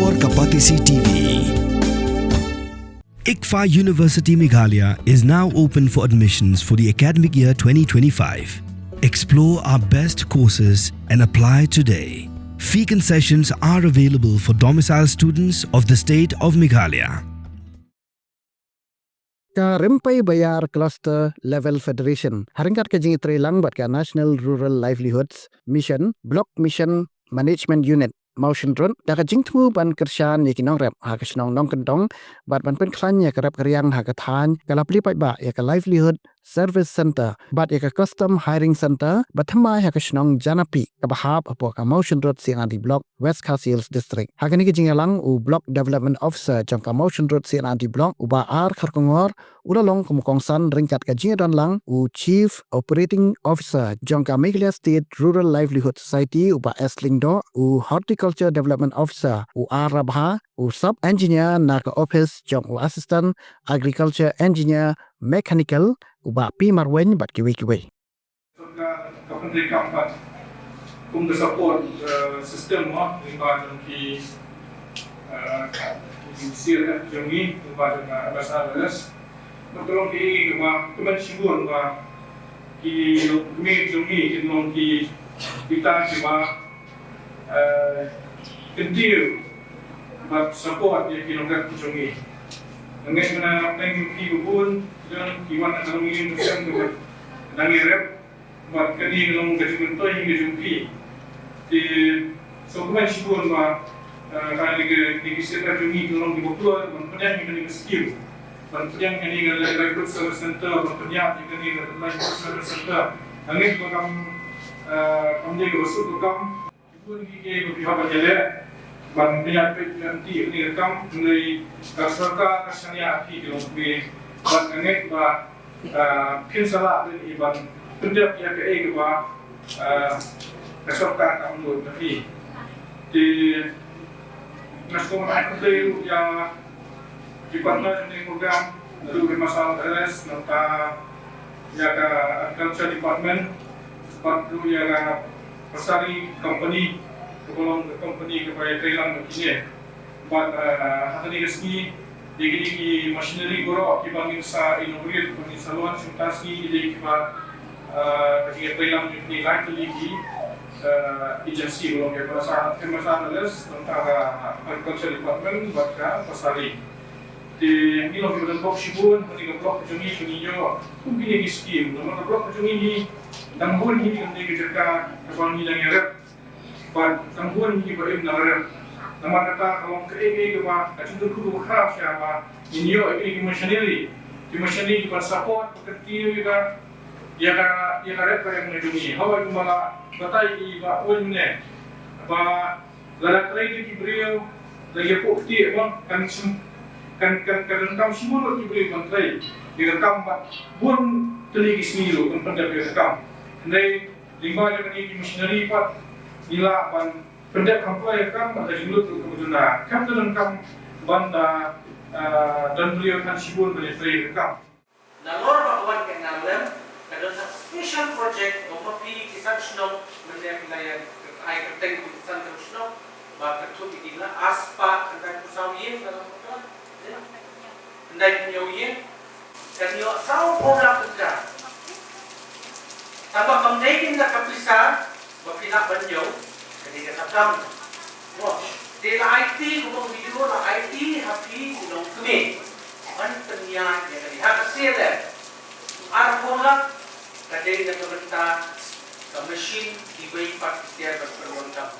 और Kapatisi TV. ICFA University Meghalaya is now open for admissions for the academic year 2025. Explore our best courses and apply today. Fee concessions are available for domiciled students of the state of Meghalaya. Rempai Bayar Cluster Level Federation haringkat kejing Trelang bat ka National Rural Livelihoods Mission Block Mission Management Unit Motion Run da ka jingtu ban kershan ni kinong rep ha ka snong nong kentong bat ban pen klan ya kerap keriang ha ka than ka lapli pai ba ya ka livelihood service center bat ya ka custom hiring center bat thamai ha ka snong janapi ka bahap apo ka Motion Road siang anti block West Khasiels district ha ka ni kejing lang u block development officer jong ka Motion Road siang anti block u ba ar kharkongor ulalong kumukongsan ringkat ka jingan lang u chief operating officer jong ka Meghalaya State Rural Livelihood Society u ba Eslingdo u horticulture development officer u Arabha u sub engineer na ka office jong u assistant agriculture engineer mechanical u ba pi marwen bat kiwi Kapenteri keempat untuk support sistem lingkungan di Mesir Jongi lingkungan bahasa Arab tolong di kementerian di Jongi tolong di kita coba continue buat support di kilometer Jongi dengan mana pengen pun dan kiwan akan ingin macam tu nangi rep buat kini dalam gajian tu hingga jumpi di sokongan sibuk buat kali di sekitar Jongi tolong dibuat mempunyai ini skill mempunyai ini recruit service center mempunyai ini life service center nangi program kami berusut program pun kita berpihak berjalan ban penyakit nanti ini rekam mulai serta kasihnya api dalam be ban angin ba pinsala dan iban pendap ya ke ba serta kamu tapi di nasional itu ya di partner ini program lalu bermasalah RS nota ya ke agriculture department perlu ya pasari company kolong company kepada Thailand begini, buat hari ini resmi di machinery goro kita ingin sa inaugurate ingin saluan simulasi di kita ketika Thailand ini lagi di agensi kolong kepada analis tentang agriculture department buat pasari. Di ini loh kita blok sibun, ketika blok Jongi penginjau, mungkin ini skim, namun blok Jongi ini tanggung ini ketika kerja kepada yang rep ban tangguan ni ba ibn arab nama kata kalau ke ba kacung tu khas ya ba inyo machinery di support pekerti juga ya rep yang ngejuni hawa mala batai ba ulne ba lala trade di brio lagi pokti ba kan kam simul di brio kan trade di rekam ba bun teligi smilu kan pada rekam ndai lingba jadi machinery pat ila ban pendek kampung kam ada jumlah tu kemudian kapten kam banda dan beliau kan sibuk menjadi kam. Nalor bakawan kengalan ada special project ngopi kisah snow menjadi air keteng kisah snow bak tu ila aspa dan kusawiye dalam kota ndai nyoye dan yo sau pola kerja tambah menaikin na kapisa bapina banyo ketika takam watch di IT kumong video la IT happy nong kami an penya ya kadi hak sele arpola kadai na kementar ka machine di bay pak tiar berperontak